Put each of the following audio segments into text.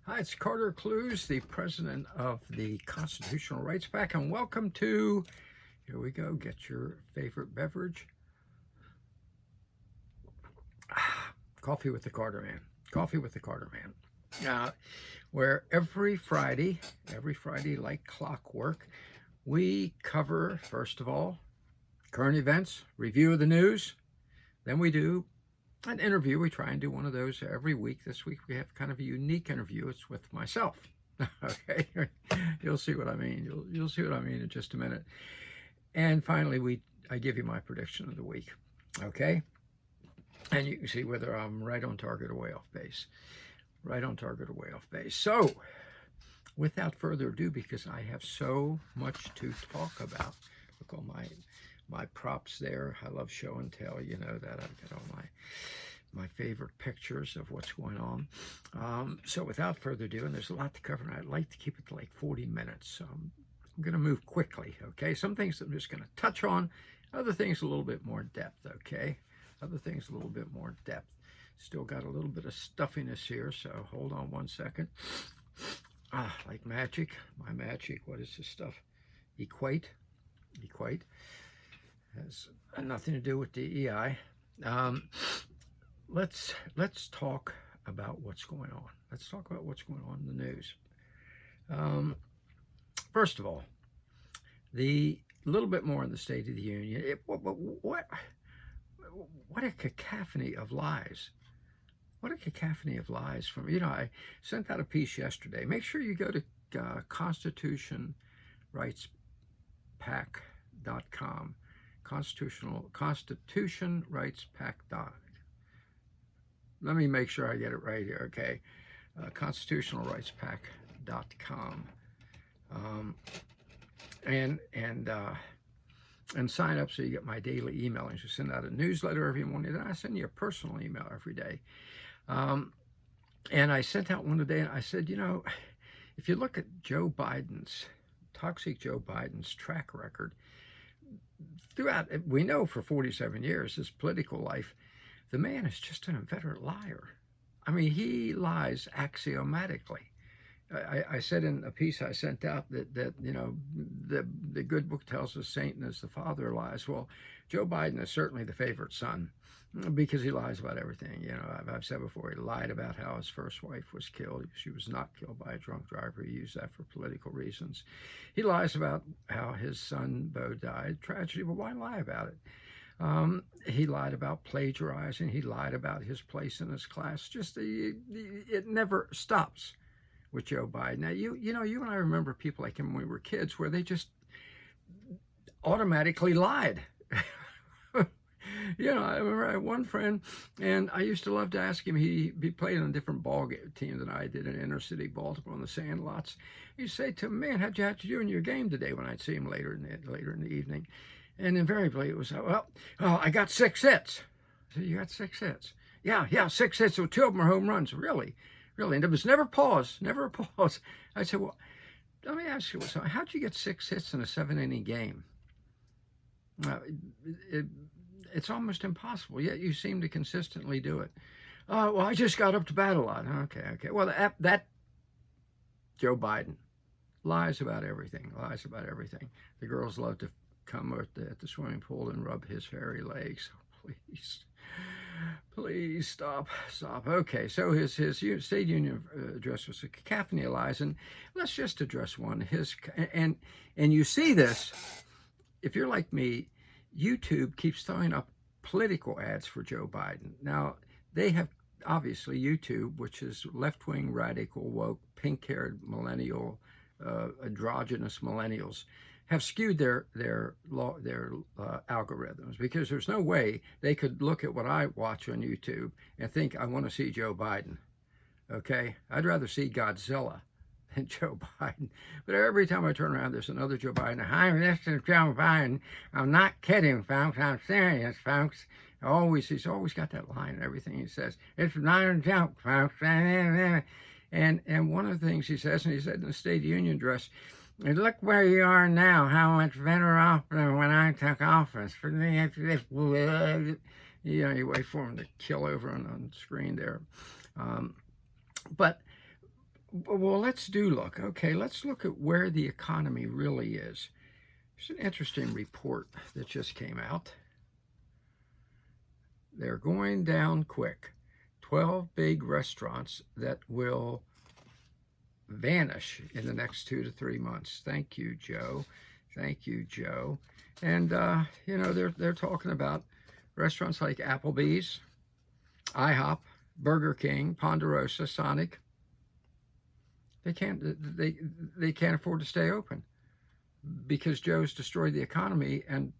Hi, it's Carter Clues, the president of the Constitutional Rights PAC, and welcome to, here we go, get your favorite beverage. Coffee with the Carter Man. Coffee with the Carter Man. Where every Friday like clockwork, we cover, first of all, current events, review of the news. Then we do an interview. We try and do one of those every week. This week we have kind of a unique interview. It's with myself. Okay, you'll see what I mean. You'll see what I mean in just a minute. And finally, I give you my prediction of the week. Okay, and you can see whether I'm right on target or way off base. Right on target or way off base. So, without further ado, because I have so much to talk about. Look all my props there. I love show and tell. You know that I've got all my favorite pictures of what's going on. So without further ado, and there's a lot to cover, and I'd like to keep it to like 40 minutes. So I'm going to move quickly, okay? Some things I'm just going to touch on, other things a little bit more depth, okay? Other things a little bit more depth. Still got a little bit of stuffiness here, so hold on one second. Like magic, my magic, what is this stuff? Equate. Has nothing to do with DEI. Let's talk about what's going on. Let's talk about what's going on in the news. First of all, the little bit more in the State of the Union. What a cacophony of lies. What a cacophony of lies from, I sent out a piece yesterday. Make sure you go to constitutionrightspac.com. Constitution Rights PAC. Let me make sure I get it right here, okay? Constitutionalrightspac.com. And sign up so you get my daily email. And you send out a newsletter every morning. Then I send you a personal email every day. And I sent out one today, and I said, if you look at toxic Joe Biden's track record, throughout, we know for 47 years, his political life, the man is just an inveterate liar. I mean, he lies axiomatically. I said in a piece I sent out that the good book tells us Satan is the father of lies. Well, Joe Biden is certainly the favorite son because he lies about everything. I've said before, he lied about how his first wife was killed. She was not killed by a drunk driver. He used that for political reasons. He lies about how his son, Beau, died. Tragedy, but why lie about it? He lied about plagiarizing. He lied about his place in his class. It never stops with Joe Biden. Now, you and I remember people like him when we were kids where they just automatically lied. I remember I had one friend, and I used to love to ask him. He played on a different ball team than I did in inner city Baltimore on the sand lots. He'd say to him, "Man, how'd you have to do in your game today?" When I'd see him later in the evening, and invariably it was, "Well, I got 6 hits." I said, "You got 6 hits?" Yeah, 6 hits. So 2 of them are home runs. Really, and there was never a pause. I said, "Well, let me ask you, so how'd you get 6 hits in a 7-inning game?" It's almost impossible, yet you seem to consistently do it. Well, I just got up to bat a lot. Okay. Well, that Joe Biden lies about everything. The girls love to come at the swimming pool and rub his hairy legs. Please stop. Okay, so his State Union address was a cacophony of lies, and let's just address one. And you see this, if you're like me, YouTube keeps throwing up political ads for Joe Biden. Now, they have, obviously, YouTube, which is left-wing, radical, woke, pink-haired millennial, androgynous millennials, have skewed their algorithms, because there's no way they could look at what I watch on YouTube and think I want to see Joe Biden. Okay? I'd rather see Godzilla than Joe Biden. But every time I turn around, there's another Joe Biden. Hi, this is Joe Biden. I'm not kidding, folks. I'm serious, folks. He's always got that line and everything he says. It's not a joke, folks. And one of the things he says, and he said in the State of the Union address, "Look where you are now, how much better off than when I took office." You wait for him to kill over on the screen there. But Well, let's look. Okay, let's look at where the economy really is. There's an interesting report that just came out. They're going down quick. 12 big restaurants that will vanish in the next 2 to 3 months. Thank you, Joe. Thank you, Joe. And they're talking about restaurants like Applebee's, IHOP, Burger King, Ponderosa, Sonic. They can't afford to stay open because Joe's destroyed the economy and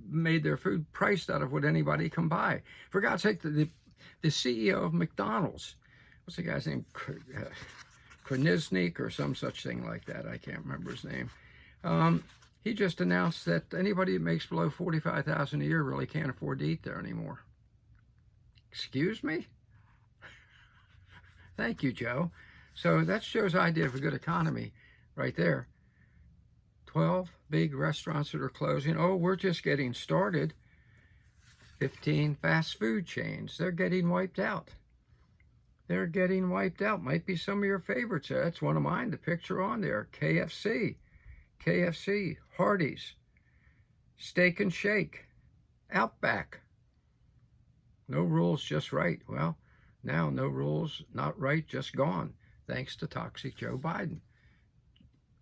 made their food priced out of what anybody can buy. For God's sake, the CEO of McDonald's, what's the guy's name? Kroniznik or some such thing like that. I can't remember his name. He just announced that anybody that makes below $45,000 a year really can't afford to eat there anymore. Excuse me? Thank you, Joe. So that's Joe's idea of a good economy right there. 12 big restaurants that are closing. Oh, we're just getting started. 15 fast food chains. They're getting wiped out. They're getting wiped out. Might be some of your favorites. That's one of mine. The picture on there. KFC, Hardee's, Steak and Shake, Outback. No rules, just right. Well, now no rules, not right, just gone. Thanks to toxic Joe Biden.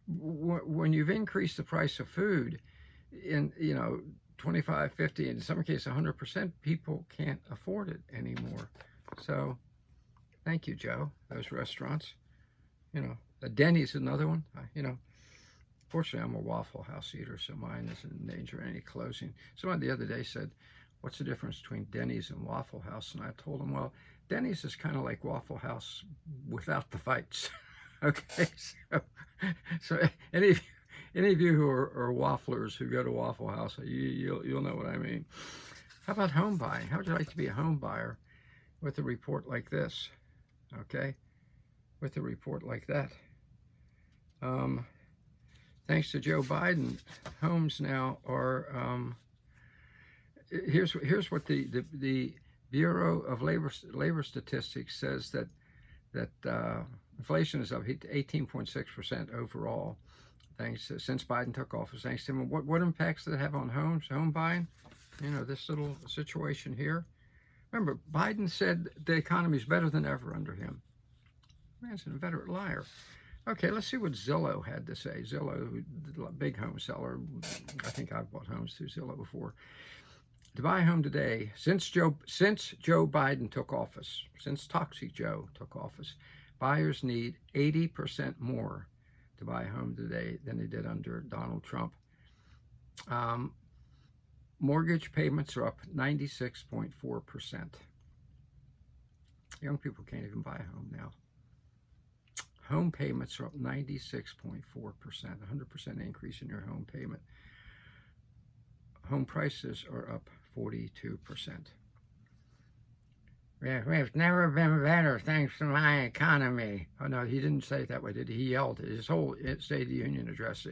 When you've increased the price of food in 25, 50, in some cases 100%, people can't afford it anymore. So thank you, Joe. Those restaurants, the Denny's another one. Fortunately, I'm a Waffle House eater, so mine isn't in danger of any closing. Someone the other day said, "What's the difference between Denny's and Waffle House?" And I told him, well, Denny's is kind of like Waffle House without the fights. Okay, so any of you who are wafflers who go to Waffle House, you'll know what I mean. How about home buying? How would you like to be a home buyer with a report like this? Okay, with a report like that. Thanks to Joe Biden, homes now are. Here's what the Bureau of Labor Statistics says that inflation is up 18.6% overall, since Biden took office. Thanks to him. What impacts does it have on homes, home buying? This little situation here. Remember, Biden said the economy is better than ever under him. Man's an inveterate liar. Okay, let's see what Zillow had to say. Zillow, a big home seller. I think I've bought homes through Zillow before. To buy a home today, since Joe Biden took office, since Toxic Joe took office, buyers need 80% more to buy a home today than they did under Donald Trump. Mortgage payments are up 96.4%. Young people can't even buy a home now. Home payments are up 96.4%, 100% increase in your home payment. Home prices are up 42%. We've never been better thanks to my economy. Oh, no, he didn't say it that way, did he? He yelled it. His whole State of the Union address.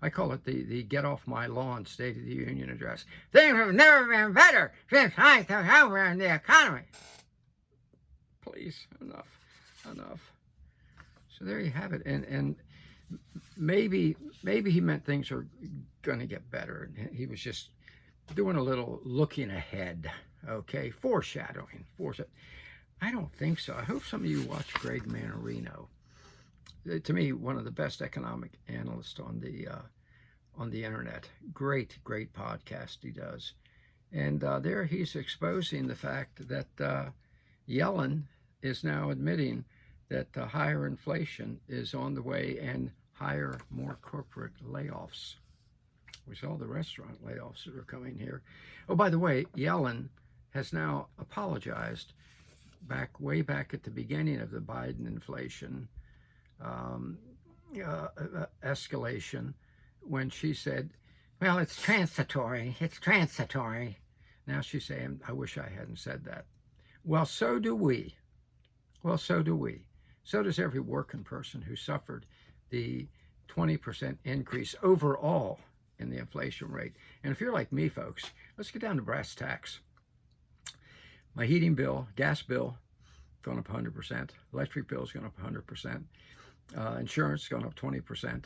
I call it the get off my lawn State of the Union address. Things have never been better since I took over in the economy. Please, enough. So there you have it. And maybe he meant things are going to get better. He was just doing a little looking ahead. Okay, foreshadowing. I don't think so. I hope some of you watch Greg Mannarino. To me, one of the best economic analysts on the internet. Great podcast he does. And there he's exposing the fact that Yellen is now admitting that higher inflation is on the way and more corporate layoffs. We saw the restaurant layoffs that are coming here. Oh, by the way, Yellen has now apologized way back at the beginning of the Biden inflation escalation when she said, well, it's transitory. Now she's saying, I wish I hadn't said that. Well, so do we. So does every working person who suffered the 20% increase overall in the inflation rate. And if you're like me, folks, let's get down to brass tacks. My heating bill, gas bill, going up 100%. Electric bill is going up 100%. Insurance has gone up 20%.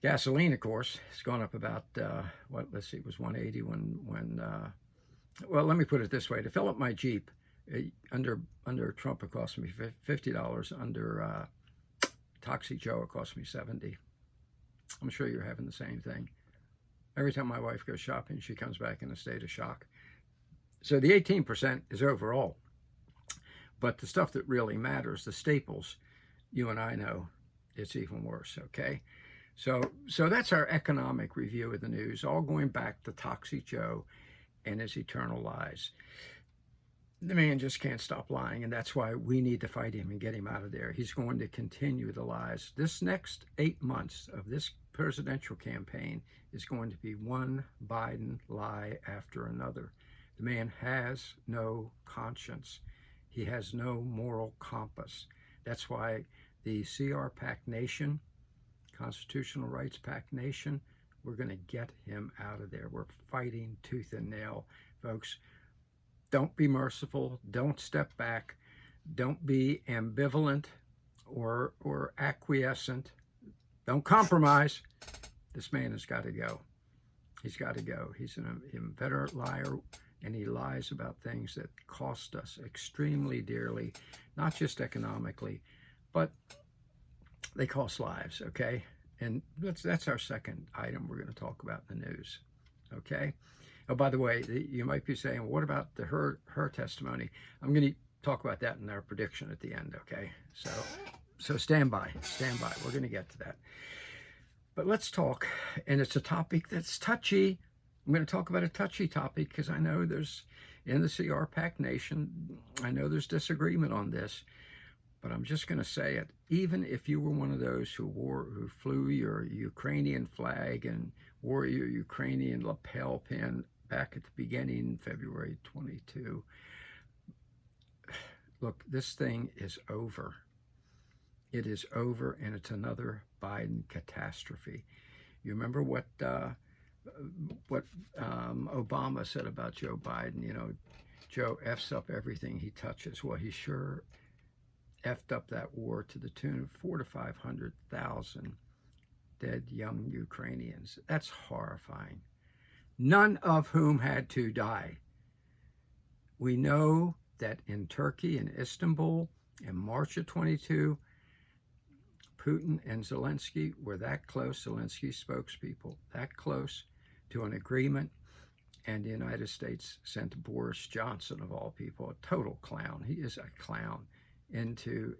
Gasoline, of course, has gone up about, let's see, it was 180 well, let me put it this way. To fill up my Jeep, under Trump, it cost me $50. Under Toxic Joe, it cost me $70. I'm sure you're having the same thing. Every time my wife goes shopping, she comes back in a state of shock. So the 18% is overall. But the stuff that really matters, the staples, you and I know, it's even worse, okay? So that's our economic review of the news, all going back to Toxic Joe and his eternal lies. The man just can't stop lying, and that's why we need to fight him and get him out of there. He's going to continue the lies. This next 8 months of this presidential campaign is going to be one Biden lie after another. The man has no conscience. He has no moral compass. That's why the CR-PAC Nation, Constitutional Rights PAC Nation, we're going to get him out of there. We're fighting tooth and nail, folks. Don't be merciful. Don't step back. Don't be ambivalent or acquiescent. Don't compromise. This man has got to go. He's got to go. He's an inveterate liar, and he lies about things that cost us extremely dearly, not just economically, but they cost lives, okay? And that's our second item we're going to talk about in the news, okay? Oh, by the way, you might be saying, well, what about her testimony? I'm going to talk about that in our prediction at the end, okay? So stand by. We're going to get to that. But let's talk, and it's a topic that's touchy. I'm going to talk about a touchy topic because I know there's, in the CR-PAC Nation, I know there's disagreement on this. But I'm just going to say it. Even if you were one of those who flew your Ukrainian flag and wore your Ukrainian lapel pin back at the beginning, February 22, look, this thing is over. It is over, and it's another Biden catastrophe. You remember what Obama said about Joe Biden? You know, Joe F's up everything he touches. Well, he sure effed up that war to the tune of 400,000 to 500,000 dead young Ukrainians. That's horrifying. None of whom had to die. We know that in Turkey, in Istanbul, in March of 22, Putin and Zelensky were that close, Zelensky's spokespeople, that close to an agreement, and the United States sent Boris Johnson, of all people, a total clown. He is a clown. Into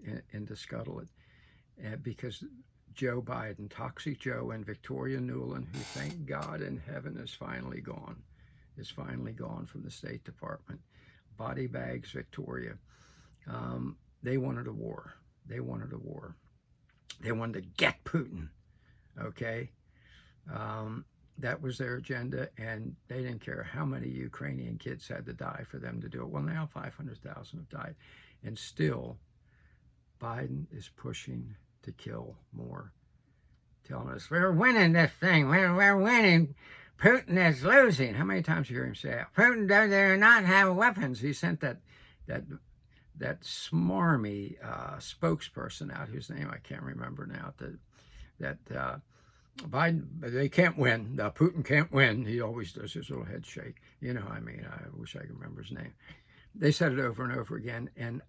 scuttle it, because Joe Biden, Toxic Joe, and Victoria Nuland, who thank God in heaven is finally gone from the State Department. Body bags Victoria. They wanted a war. They wanted to get Putin. Okay, that was their agenda, and they didn't care how many Ukrainian kids had to die for them to do it. Well, now 500,000 have died. And still, Biden is pushing to kill more, telling us, we're winning this thing, we're winning, Putin is losing. How many times you hear him say that? Putin does not have weapons. He sent that smarmy spokesperson out, whose name I can't remember now, Biden, they can't win. Putin can't win. He always does his little head shake. You know, I mean, I wish I could remember his name. They said it over and over again, and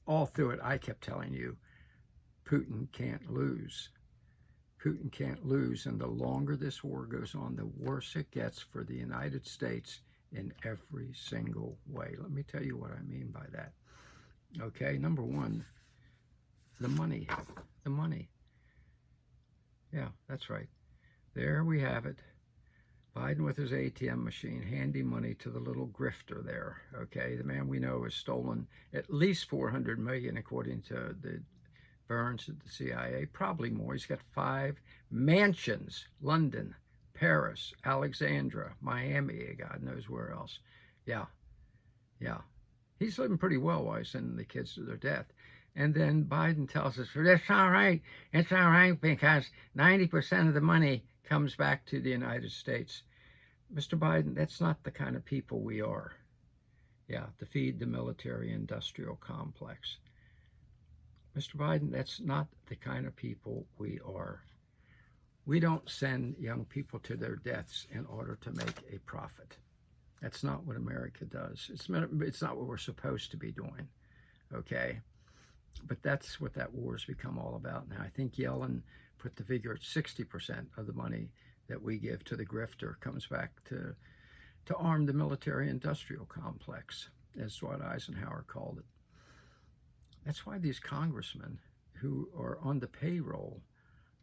all through it, I kept telling you, Putin can't lose. Putin can't lose, and the longer this war goes on, the worse it gets for the United States in every single way. Let me tell you what I mean by that. Okay, number one, the money. The money. Yeah, that's right. There we have it. Biden with his ATM machine handing money to the little grifter there, okay? The man we know has stolen at least $400 million, according to the Burns at the CIA, probably more. He's got 5 mansions, London, Paris, Alexandria, Miami, God knows where else. Yeah. He's living pretty well while he's sending the kids to their death. And then Biden tells us, it's all right because 90% of the money comes back to the United States. Mr. Biden, that's not the kind of people we are. Yeah, to feed the military-industrial complex. Mr. Biden, that's not the kind of people we are. We don't send young people to their deaths in order to make a profit. That's not what America does. It's not what we're supposed to be doing, okay? But that's what that war has become all about now. I think Yellen put the figure at 60% of the money that we give to the grifter comes back to arm the military-industrial complex, as Dwight Eisenhower called it. That's why these congressmen who are on the payroll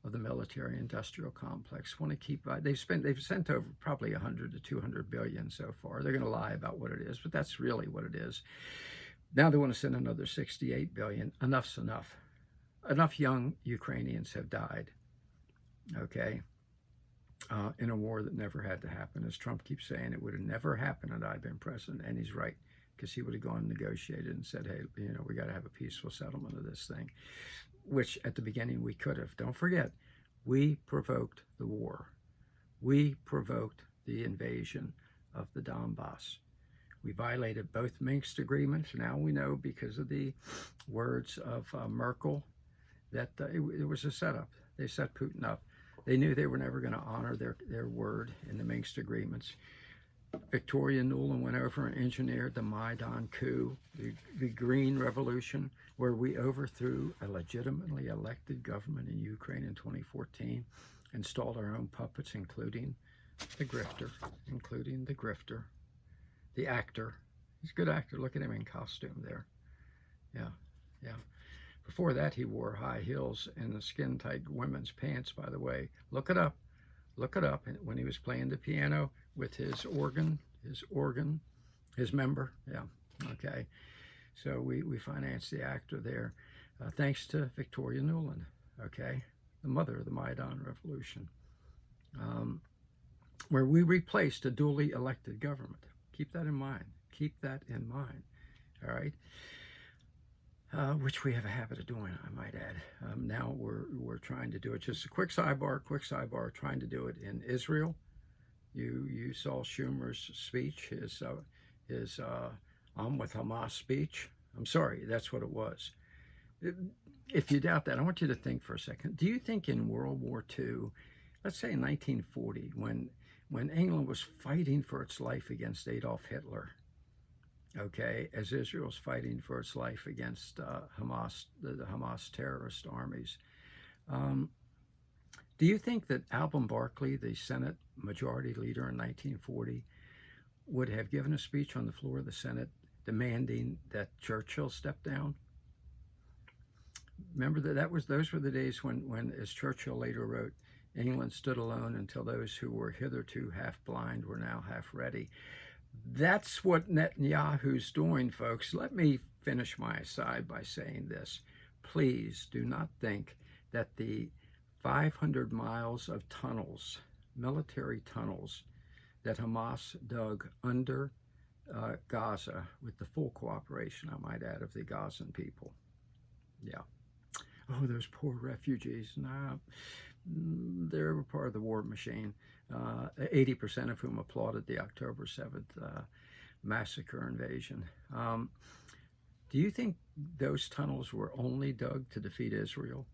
of the military-industrial complex want to keep. They've sent over probably 100 to 200 billion so far. They're going to lie about what it is, but that's really what it is. Now they want to send another 68 billion. Enough's enough. Enough young Ukrainians have died, okay, in a war that never had to happen. As Trump keeps saying, it would have never happened had I been president, and he's right, because he would have gone and negotiated and said, hey, we got to have a peaceful settlement of this thing, which at the beginning we could have. Don't forget, we provoked the war. We provoked the invasion of the Donbass. We violated both Minsk agreements. Now we know, because of the words of Merkel, that it was a setup. They set Putin up. They knew they were never going to honor their word in the Minsk agreements. Victoria Nuland went over and engineered the Maidan coup, the Green Revolution, where we overthrew a legitimately elected government in Ukraine in 2014, installed our own puppets, including the grifter, the actor. He's a good actor. Look at him in costume there. Yeah. Before that, he wore high heels and skin-tight women's pants, by the way. Look it up. When he was playing the piano with his organ, his member. Yeah, okay. So we financed the actor there, thanks to Victoria Nuland, okay, the mother of the Maidan Revolution, where we replaced a duly elected government. Keep that in mind. All right. Which we have a habit of doing, I might add. Now we're trying to do it. Just a quick sidebar, trying to do it in Israel. You saw Schumer's speech, his I'm with Hamas speech. I'm sorry, that's what it was. If you doubt that, I want you to think for a second. Do you think in World War II, let's say in 1940, when England was fighting for its life against Adolf Hitler, okay, as Israel's fighting for its life against Hamas, the Hamas terrorist armies, do you think that Alben Barkley, the Senate Majority Leader in 1940, would have given a speech on the floor of the Senate demanding that Churchill step down? Remember those were the days when, as Churchill later wrote, England stood alone until those who were hitherto half blind were now half ready. That's what Netanyahu's doing, folks. Let me finish my aside by saying this. Please do not think that the 500 miles of tunnels, military tunnels, that Hamas dug under Gaza, with the full cooperation, I might add, of the Gazan people. Yeah. Oh, those poor refugees. Nah, they're part of the war machine. 80% of whom applauded the October 7th massacre invasion. Do you think those tunnels were only dug to defeat Israel?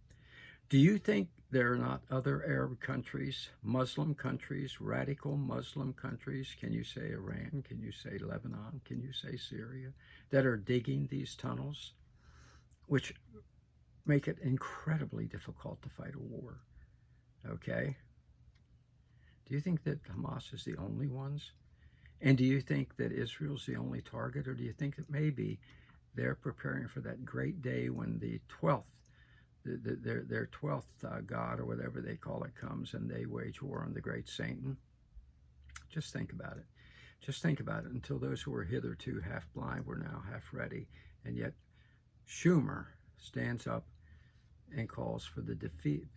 Do you think there are not other Arab countries, Muslim countries, radical Muslim countries, can you say Iran, can you say Lebanon, can you say Syria, that are digging these tunnels, which make it incredibly difficult to fight a war, okay? Do you think that Hamas is the only ones? And do you think that Israel's the only target? Or do you think that maybe they're preparing for that great day when the 12th, their 12th God, or whatever they call it, comes and they wage war on the great Satan? Just think about it. Just think about it. Until those who were hitherto half blind were now half ready. And yet Schumer stands up and calls for the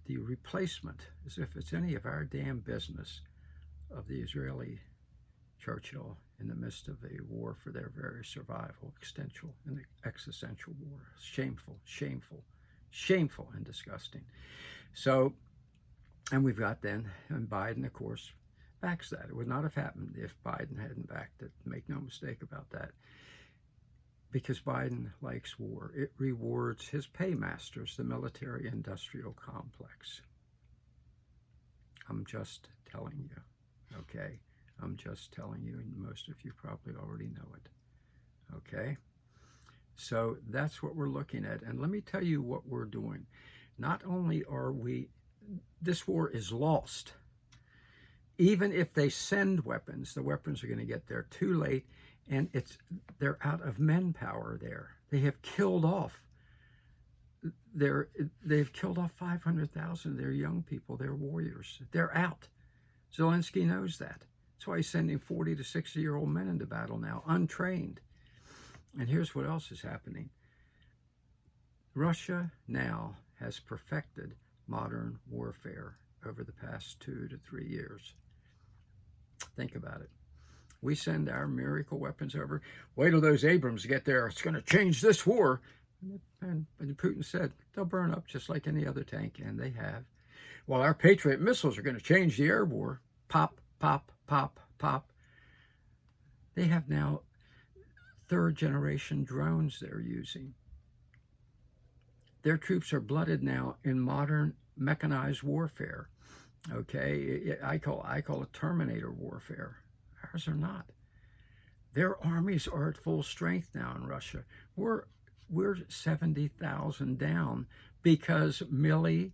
replacement, as if it's any of our damn business, of the Israeli Churchill in the midst of a war for their very survival, existential war. Shameful, shameful, shameful and disgusting. So, and we've got then, and Biden, of course, backs that. It would not have happened if Biden hadn't backed it. Make no mistake about that. because Biden likes war. It rewards his paymasters, the military-industrial complex. I'm just telling you, okay? I'm just telling you, and most of you probably already know it, okay? So that's what we're looking at. And let me tell you what we're doing. Not only are we, this war is lost. Even if they send weapons, the weapons are going to get there too late, and they're out of manpower there. They have killed off. They've killed off 500,000 of their young people, their warriors. They're out. Zelensky knows that. That's why he's sending 40 to 60-year-old men into battle now, untrained. And here's what else is happening. Russia now has perfected modern warfare over the past 2 to 3 years. Think about it. We send our miracle weapons over. Wait till those Abrams get there. It's going to change this war. And Putin said, they'll burn up just like any other tank, and they have. Well, our Patriot missiles are going to change the air war. Pop, pop, pop, pop. They have now third-generation drones they're using. Their troops are blooded now in modern mechanized warfare. Okay, I call it Terminator warfare. Ours are not. Their armies are at full strength now in Russia. We're 70,000 down because Milley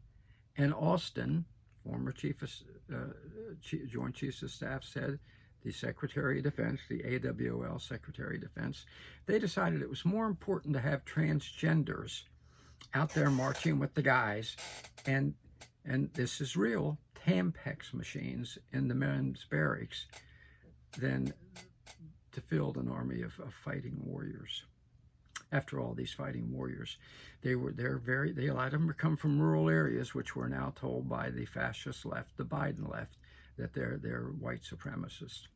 and Austin, former Joint Chiefs of Staff, said, the Secretary of Defense, the AWOL Secretary of Defense, they decided it was more important to have transgenders out there marching with the guys, and this is real, Tampax machines in the men's barracks, than to field an army of fighting warriors. After all, these fighting warriors, they allowed them to come from rural areas, which we're now told by the fascist left, the Biden left, that they're white supremacists.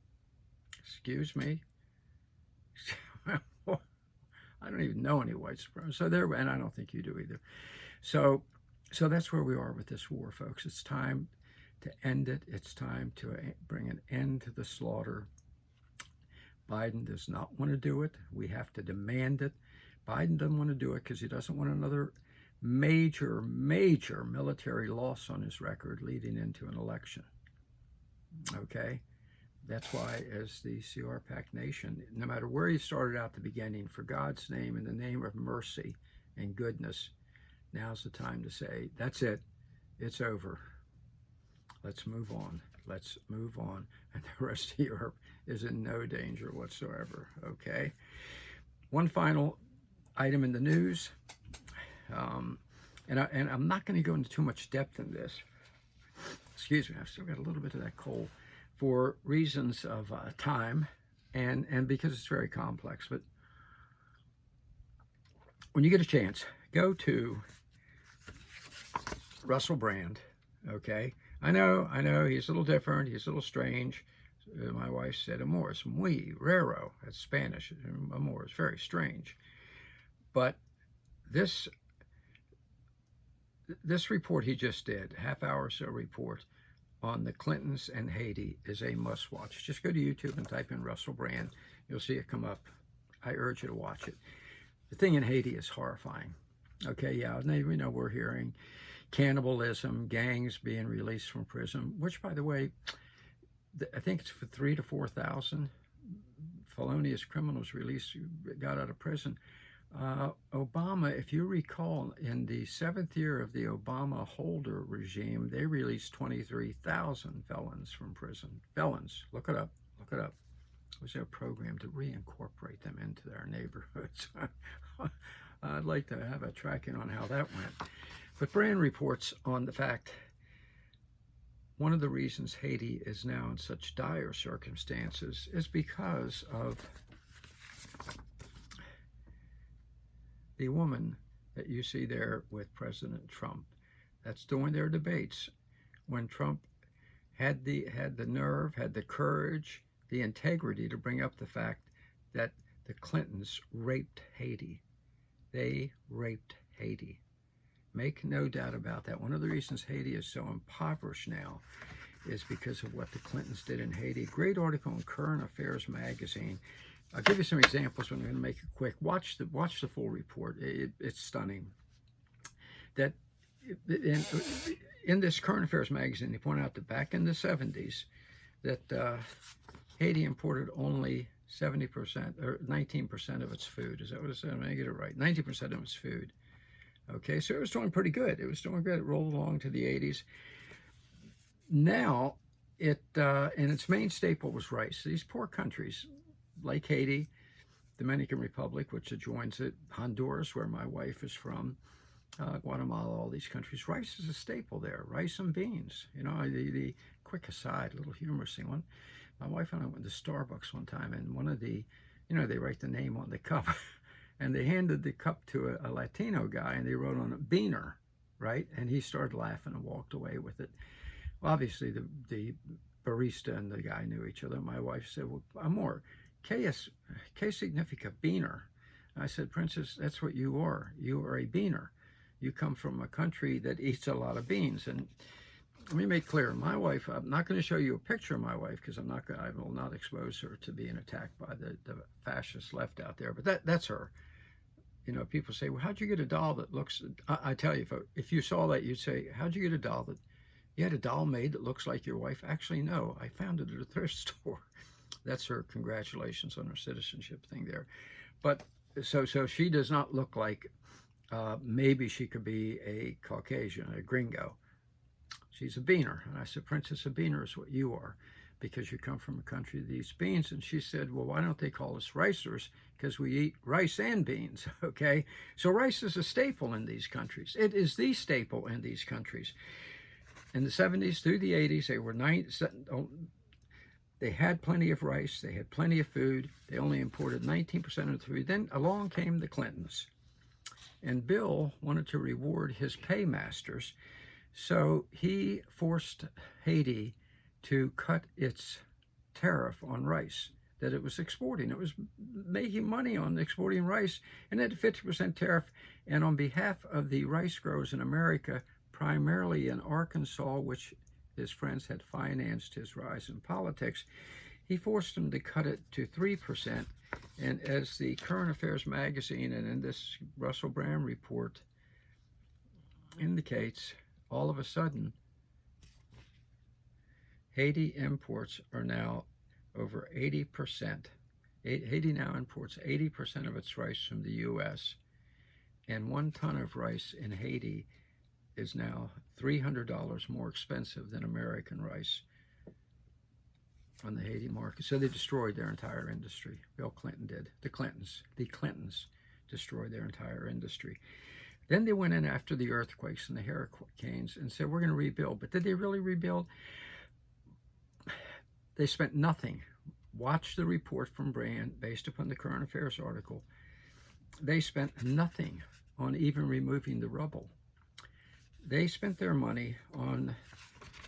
Excuse me. I don't even know any white supremacists. So and I don't think you do either. So that's where we are with this war, folks. It's time to end it. It's time to bring an end to the slaughter. Biden does not want to do it. We have to demand it. Biden doesn't want to do it because he doesn't want another major military loss on his record leading into an election. Okay? That's why, as the CRPAC nation, no matter where you started out at the beginning, for God's name, in the name of mercy and goodness, now's the time to say, that's it. It's over. Let's move on. Let's move on. And the rest of Europe is in no danger whatsoever. Okay? One final item in the news, and I'm not going to go into too much depth in this. Excuse me, I've still got a little bit of that cold for reasons of time and because it's very complex. But when you get a chance, go to Russell Brand, okay? I know, he's a little different, he's a little strange. My wife said amor es muy raro. That's Spanish. Amor is very strange. But this report he just did, half-hour or so report on the Clintons and Haiti, is a must-watch. Just go to YouTube and type in Russell Brand. You'll see it come up. I urge you to watch it. The thing in Haiti is horrifying. Okay, yeah, we know we're hearing cannibalism, gangs being released from prison, which, by the way, I think it's for 3,000 to 4,000 felonious criminals got out of prison. Obama, if you recall, in the 7th year of the Obama Holder regime, they released 23,000 felons from prison. Felons, look it up. It was their program to reincorporate them into their neighborhoods. I'd like to have a tracking on how that went. But Brand reports on the fact one of the reasons Haiti is now in such dire circumstances is because of the woman that you see there with President Trump. That's during their debates when Trump had the nerve, had the courage, the integrity to bring up the fact that the Clintons raped Haiti. They raped Haiti. Make no doubt about that. One of the reasons Haiti is so impoverished now is because of what the Clintons did in Haiti. Great article in Current Affairs magazine I'll give you some examples. When I'm going to make it quick. Watch the full report. It's stunning. That in this Current Affairs magazine, they point out that back in the 70s, that Haiti imported only 70% or 19% of its food. Is that what it said? I get it right. 90% of its food. Okay, so it was doing pretty good. It was doing good. It rolled along to the 80s. Now, and its main staple was rice. These poor countries, like Haiti, Dominican Republic, which adjoins it, Honduras, where my wife is from, Guatemala, all these countries, rice is a staple there. Rice and beans. You know, the quick aside, little humorous thing. My wife and I went to Starbucks one time, and one of the, you know, they write the name on the cup, and they handed the cup to a Latino guy, and they wrote on it Beaner, right? And he started laughing and walked away with it. Well, obviously, the barista and the guy knew each other. My wife said, well, amor, ¿qué significa beaner? I said, Princess, that's what you are. You are a beaner. You come from a country that eats a lot of beans. And let me make clear, my wife, I'm not going to show you a picture of my wife because I will not expose her to being attacked by the fascist left out there. But that's her. You know, people say, well, how'd you get a doll that looks, I tell you, if you saw that, you'd say, how'd you get a doll that, you had a doll made that looks like your wife? Actually, no, I found it at a thrift store. That's her congratulations on her citizenship thing there. But so she does not look like, maybe she could be a Caucasian, a gringo. She's a beaner. And I said, Princess, a beaner is what you are, because you come from a country that eats beans. And she said, well, why don't they call us ricers? Because we eat rice and beans, okay? So rice is a staple in these countries. It is the staple in these countries. In the 70s through the 80s, they had plenty of rice. They had plenty of food. They only imported 19% of the food. Then along came the Clintons. And Bill wanted to reward his paymasters. So he forced Haiti to cut its tariff on rice that it was exporting. It was making money on exporting rice, and it had a 50% tariff. And on behalf of the rice growers in America, primarily in Arkansas, which his friends had financed his rise in politics, he forced them to cut it to 3%. And as the Current Affairs magazine and in this Russell Brand report indicates, all of a sudden, Haiti imports are now over 80%. Haiti now imports 80% of its rice from the U.S. And 1 ton of rice in Haiti is now $300 more expensive than American rice on the Haiti market. So they destroyed their entire industry. Bill Clinton did. The Clintons destroyed their entire industry. Then they went in after the earthquakes and the hurricanes and said, we're going to rebuild. But did they really rebuild? They spent nothing. Watch the report from Brand based upon the Current Affairs article. They spent nothing on even removing the rubble. They spent their money on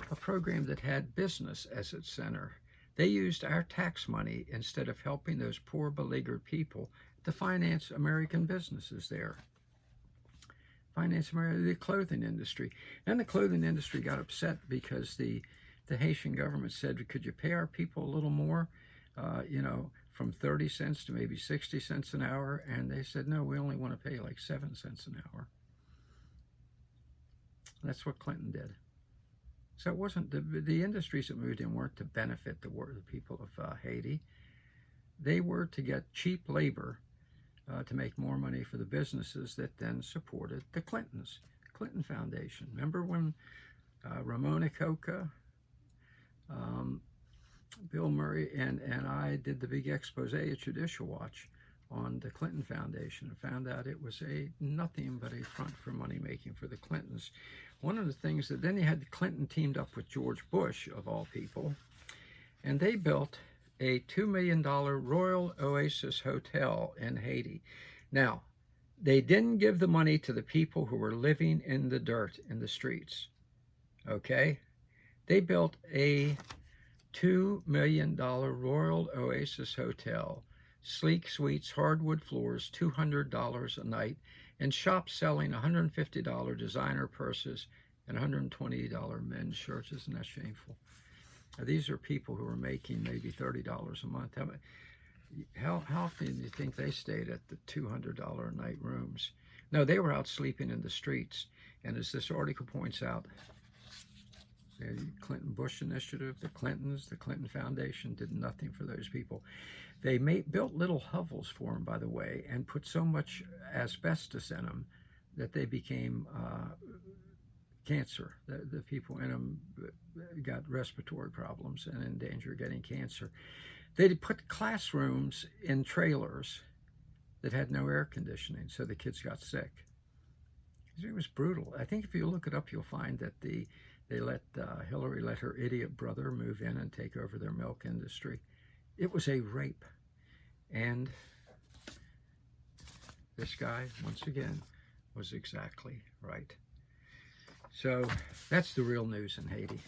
a program that had business as its center. They used our tax money instead of helping those poor, beleaguered people to finance American businesses there. Finance the clothing industry. And the clothing industry got upset because the Haitian government said, could you pay our people a little more, you know, from 30 cents to maybe 60 cents an hour? And they said, no, we only want to pay like 7 cents an hour. That's what Clinton did. So it wasn't, the industries that moved in weren't to benefit the people of Haiti. They were to get cheap labor to make more money for the businesses that then supported the Clintons, Clinton Foundation. Remember when Ramona Coca, Bill Murray, and I did the big expose at Judicial Watch on the Clinton Foundation and found out it was nothing but a front for money making for the Clintons. One of the things that then you had Clinton teamed up with George Bush, of all people, and they built a $2 million Royal Oasis Hotel in Haiti. Now, they didn't give the money to the people who were living in the dirt in the streets, okay? They built a $2 million Royal Oasis Hotel, sleek suites, hardwood floors, $200 a night, and shops selling $150 designer purses and $120 men's shirts. Isn't that shameful? Now, these are people who are making maybe $30 a month. How often do you think they stayed at the $200 a night rooms? No, they were out sleeping in the streets. And as this article points out, the Clinton Bush initiative, the Clintons, the Clinton Foundation did nothing for those people. They built little hovels for them, by the way, and put so much asbestos in them that they became cancer. The people in them got respiratory problems and in danger of getting cancer. They put classrooms in trailers that had no air conditioning, so the kids got sick. It was brutal. I think if you look it up, you'll find that Hillary let her idiot brother move in and take over their milk industry. It was a rape. And this guy, once again, was exactly right. So that's the real news in Haiti.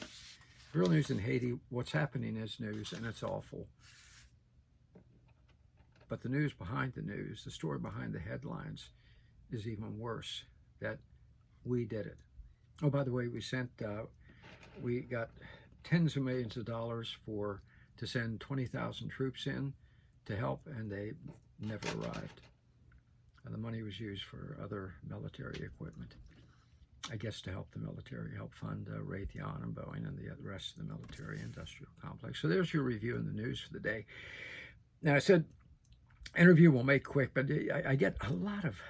Real news in Haiti, what's happening is news, and it's awful. But the news behind the news, the story behind the headlines, is even worse, that we did it. Oh, by the way, we got tens of millions of dollars to send 20,000 troops in to help, and they never arrived. And the money was used for other military equipment, I guess to help the military, help fund Raytheon and Boeing and the rest of the military industrial complex. So there's your review in the news for the day. Now, I said interview we'll make quick, but I get a lot of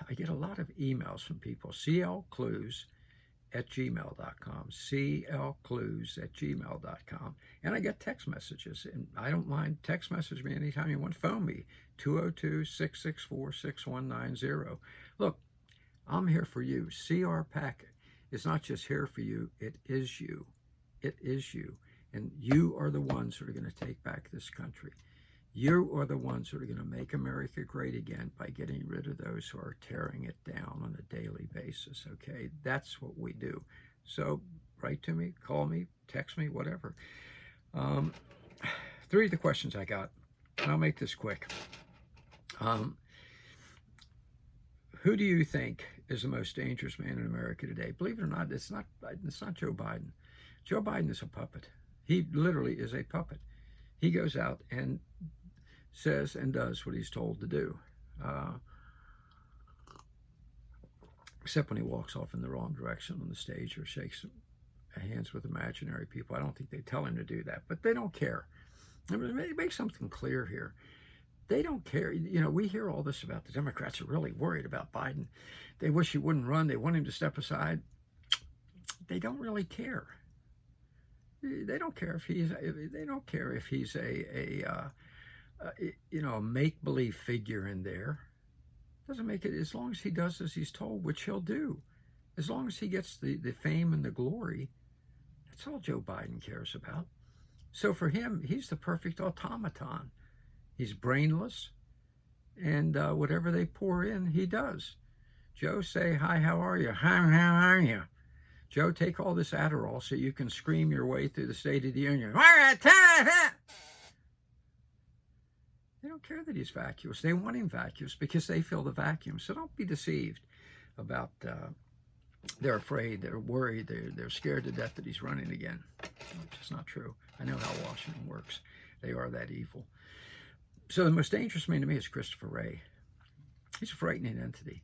emails from people. clclues@gmail.com, clclues@gmail.com, and I get text messages, and I don't mind. Text message me anytime you want. Phone me, 202-664-6190. Look, I'm here for you. CRPAC is not just here for you, it is you. It is you. And you are the ones that are going to take back this country. You are the ones that are going to make America great again by getting rid of those who are tearing it down on a daily basis, okay? That's what we do. So write to me, call me, text me, whatever. 3 of the questions I got, and I'll make this quick. Who do you think is the most dangerous man in America today? Believe it or not, it's not Joe Biden. Joe Biden is a puppet. He literally is a puppet. He goes out and says and does what he's told to do, except when he walks off in the wrong direction on the stage or shakes hands with imaginary people. I don't think they tell him to do that, but they don't care. I mean, make something clear here. They don't care. You know, we hear all this about the Democrats are really worried about Biden. They wish he wouldn't run. They want him to step aside. They don't really care. They don't care if he's. They don't care if he's a make-believe figure in there. Doesn't make it, as long as he does as he's told, which he'll do. As long as he gets the fame and the glory, that's all Joe Biden cares about. So for him, he's the perfect automaton. He's brainless, and whatever they pour in, he does. Joe, say, hi, how are you? Hi, how are you? Joe, take all this Adderall so you can scream your way through the State of the Union. They don't care that he's vacuous. They want him vacuous because they fill the vacuum. So don't be deceived about they're afraid, they're worried, they're scared to death that he's running again. It's just not true. I know how Washington works. They are that evil. So the most dangerous man to me is Christopher Wray. He's a frightening entity.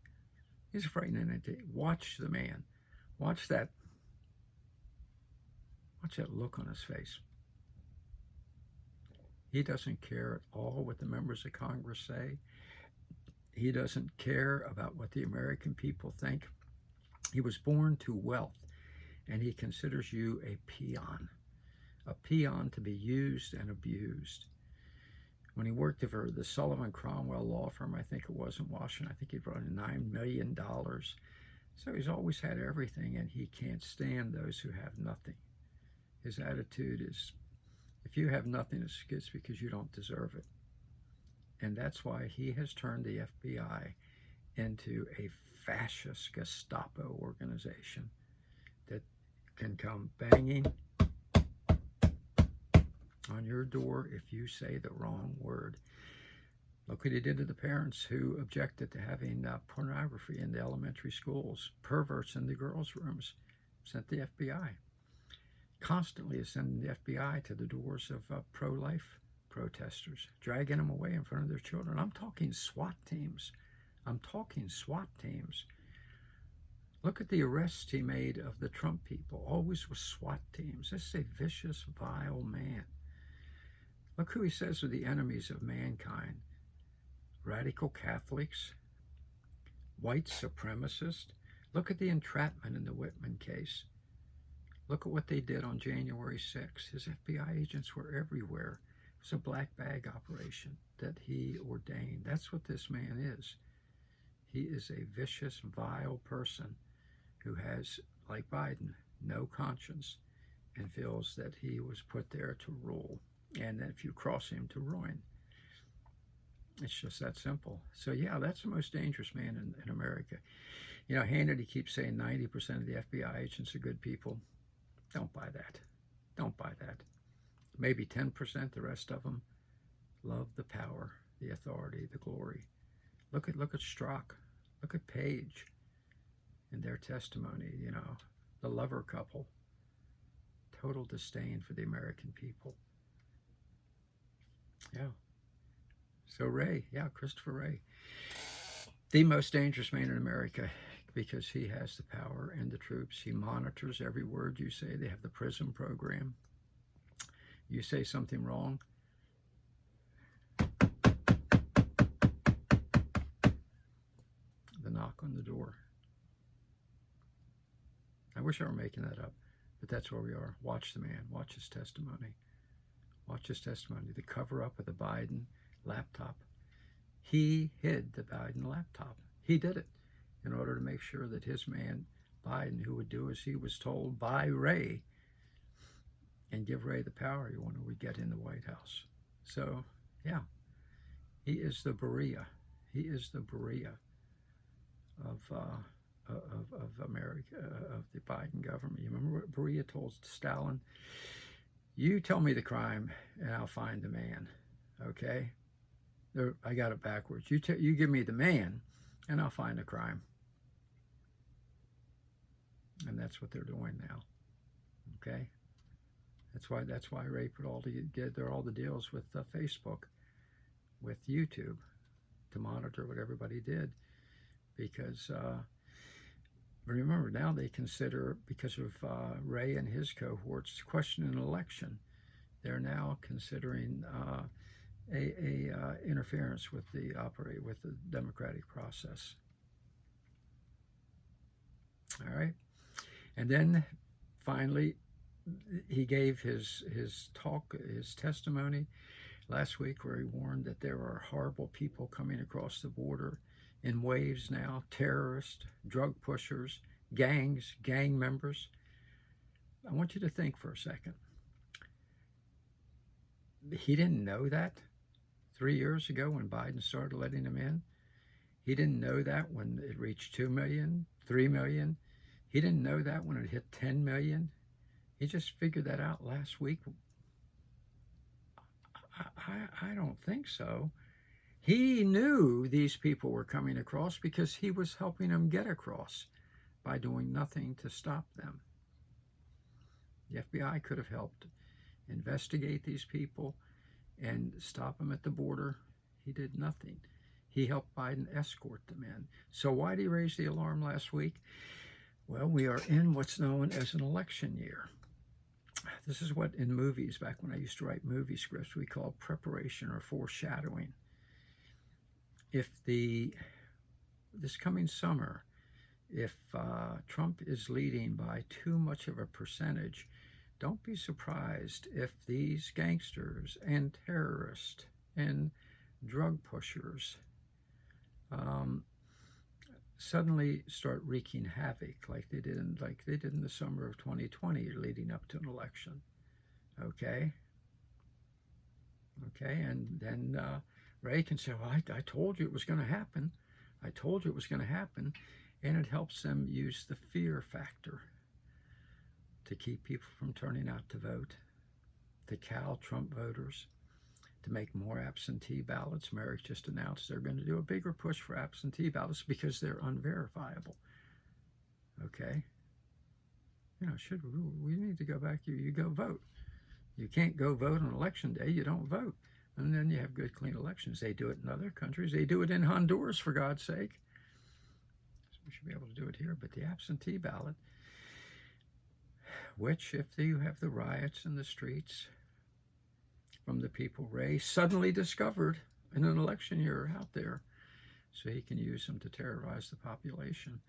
He's a frightening entity. Watch the man. Watch that look on his face. He doesn't care at all what the members of Congress say. He doesn't care about what the American people think. He was born to wealth, and he considers you a peon to be used and abused. When he worked for the Sullivan Cromwell law firm, I think it was in Washington, I think he brought in $9 million. So he's always had everything, and he can't stand those who have nothing. His attitude is, if you have nothing, it's because you don't deserve it. And that's why he has turned the FBI into a fascist Gestapo organization that can come banging on your door if you say the wrong word. Look what he did to the parents who objected to having pornography in the elementary schools, perverts in the girls' rooms. Sent the FBI. Constantly is sending the FBI to the doors of pro-life protesters, dragging them away in front of their children. I'm talking SWAT teams. I'm talking SWAT teams. Look at the arrests he made of the Trump people, always with SWAT teams. This is a vicious, vile man. Look who he says are the enemies of mankind. Radical Catholics, white supremacists. Look at the entrapment in the Whitman case. Look at what they did on January 6th. His FBI agents were everywhere. It was a black bag operation that he ordained. That's what this man is. He is a vicious, vile person who has, like Biden, no conscience and feels that he was put there to rule, and that if you cross him, to ruin. It's just that simple. So yeah, that's the most dangerous man in America. You know, Hannity keeps saying 90% of the FBI agents are good people. Don't buy that. Don't buy that. Maybe 10%, the rest of them love the power, the authority, the glory. Look at Strzok. Look at Page in their testimony, you know, the lover couple. Total disdain for the American people. Yeah. So Wray, yeah, Christopher Wray, the most dangerous man in America, because he has the power and the troops. He monitors every word you say. They have the PRISM program. You say something wrong, the knock on the door. I wish I were making that up, but that's where we are. Watch the man. Watch his testimony. Watch his testimony. The cover-up of the Biden laptop. He hid the Biden laptop. He did it in order to make sure that his man, Biden, who would do as he was told by Wray, and give Wray the power he wanted, would get in the White House. So, yeah, he is the Berea. He is the Berea of America, of the Biden government. You remember what Berea told Stalin? You tell me the crime, and I'll find the man. Okay? I got it backwards. You give me the man, and I'll find the crime. And that's what they're doing now. Okay? That's why Wray put all the deals with Facebook, with YouTube, to monitor what everybody did, because remember, now they consider, because of Wray and his cohorts questioning an election, they're now considering interference with the democratic process. All right, and then finally, he gave his testimony last week, where he warned that there are horrible people coming across the border in waves now, terrorists, drug pushers, gangs, gang members. I want you to think for a second. He didn't know that 3 years ago when Biden started letting them in. He didn't know that when it reached 2 million, 3 million. He didn't know that when it hit 10 million. He just figured that out last week. I don't think so. He knew these people were coming across because he was helping them get across by doing nothing to stop them. The FBI could have helped investigate these people and stop them at the border. He did nothing. He helped Biden escort them in. So why did he raise the alarm last week? Well, we are in what's known as an election year. This is what in movies, back when I used to write movie scripts, we called preparation or foreshadowing. If this coming summer, if Trump is leading by too much of a percentage, don't be surprised if these gangsters and terrorists and drug pushers suddenly start wreaking havoc like they did in the summer of 2020, leading up to an election. Okay, and then Wray can say, well, I told you it was going to happen. I told you it was going to happen. And it helps them use the fear factor to keep people from turning out to vote, to cow Trump voters, to make more absentee ballots. Merrick just announced they're going to do a bigger push for absentee ballots because they're unverifiable. Okay? You know, we need to go back. You go vote. You can't go vote on election day. You don't vote. And then you have good, clean elections. They do it in other countries. They do it in Honduras, for God's sake. So we should be able to do it here. But the absentee ballot, which, if you have the riots in the streets from the people Ray suddenly discovered in an election year out there, so he can use them to terrorize the population,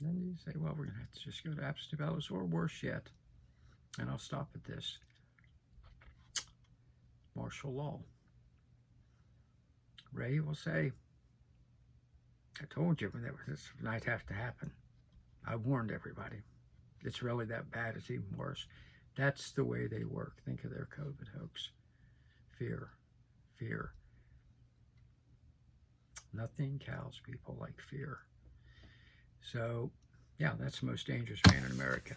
then you say, well, we're going to have to just go to absentee ballots, or worse yet, and I'll stop at this, martial law. Ray will say, I told you that this might have to happen. I warned everybody. It's really that bad. It's even worse. That's the way they work. Think of their COVID hoax. Fear. Fear. Nothing cows people like fear. So, yeah, that's the most dangerous man in America.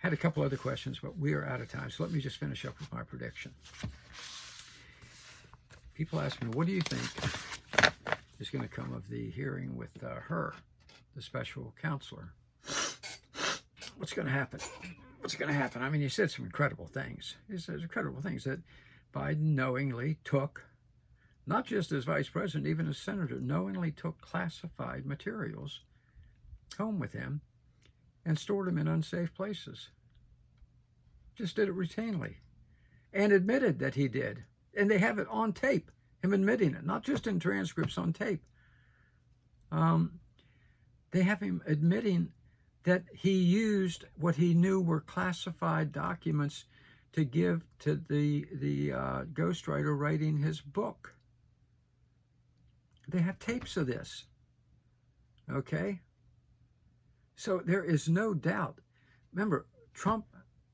Had a couple other questions, but we are out of time. So let me just finish up with my prediction. People ask me, what do you think is going to come of the hearing with her, the special counselor? What's going to happen? What's going to happen? I mean, he said some incredible things. He says incredible things that Biden knowingly took, not just as vice president, even as senator, knowingly took classified materials home with him and stored them in unsafe places. Just did it routinely and admitted that he did. And they have it on tape, him admitting it, not just in transcripts, on tape. They have him admitting that he used what he knew were classified documents to give to the ghostwriter writing his book. They have tapes of this, okay? So there is no doubt. Remember, Trump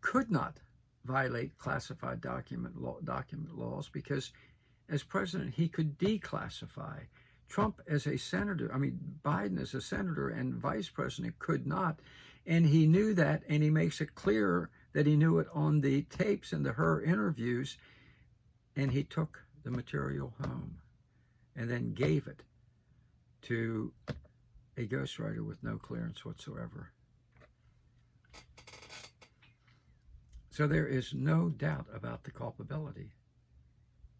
could not violate classified document laws because as president, he could declassify. Trump as a senator, Biden as a senator and vice president could not. And he knew that, and he makes it clear that he knew it on the tapes and her interviews, and he took the material home and then gave it to a ghostwriter with no clearance whatsoever. So there is no doubt about the culpability.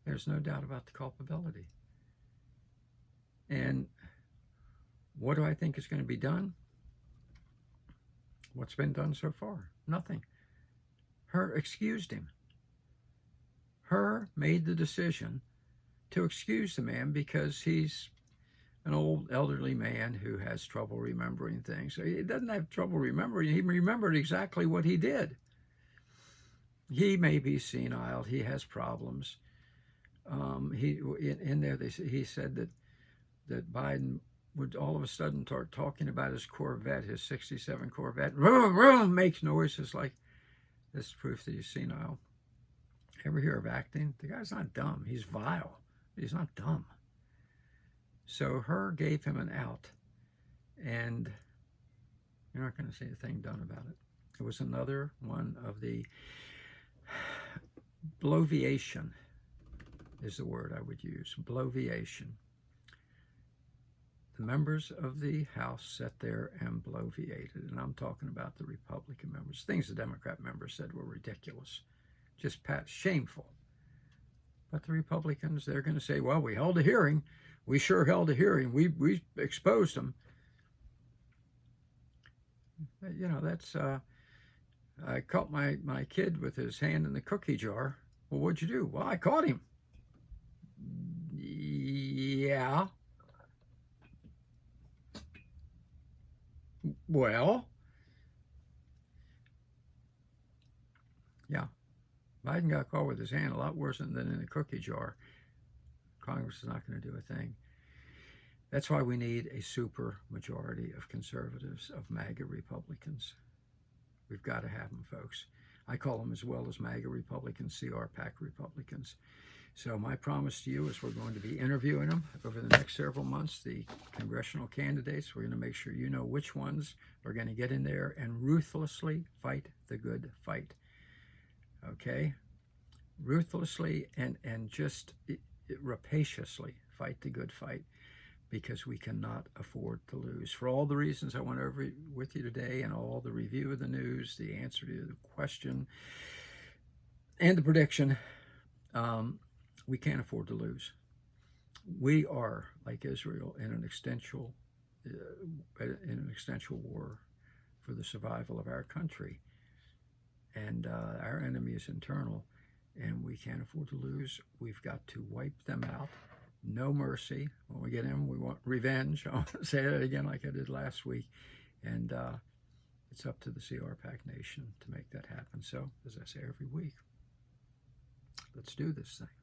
There's no doubt about the culpability. And what do I think is going to be done? What's been done so far? Nothing. Her excused him. Her made the decision to excuse the man because he's an old elderly man who has trouble remembering things. So he doesn't have trouble remembering. He remembered exactly what he did. He may be senile. He has problems. He said that Biden would all of a sudden start talking about his Corvette, his 67 Corvette. Vroom, vroom, makes noises like this is proof that he's senile. Ever hear of acting? The guy's not dumb. He's vile. He's not dumb. So her gave him an out, and you're not going to see a thing done about it. It was another one of the bloviation is the word I would use. Bloviation. The members of the House sat there and bloviated, and I'm talking about the Republican members. Things the Democrat members said were ridiculous, just shameful. But the Republicans, they're going to say, well, we held a hearing. We sure held a hearing. We exposed them. You know, that's, I caught my kid with his hand in the cookie jar. Well, what'd you do? Well, I caught him. Yeah. Well, yeah. Biden got caught with his hand a lot worse than in a cookie jar. Congress is not going to do a thing. That's why we need a super majority of conservatives, of MAGA Republicans. We've got to have them, folks. I call them, as well as MAGA Republicans, CR-PAC Republicans. So my promise to you is we're going to be interviewing them over the next several months, the congressional candidates. We're going to make sure you know which ones are going to get in there and ruthlessly fight the good fight. Okay? Ruthlessly and just rapaciously fight the good fight, because we cannot afford to lose. For all the reasons I went over with you today, and all the review of the news, the answer to the question, and the prediction, We can't afford to lose. We are, like Israel, in an existential war for the survival of our country. And our enemy is internal, and we can't afford to lose. We've got to wipe them out. No mercy. When we get in, we want revenge. I'll say that again like I did last week. And it's up to the CRPAC Nation to make that happen. So, as I say every week, let's do this thing.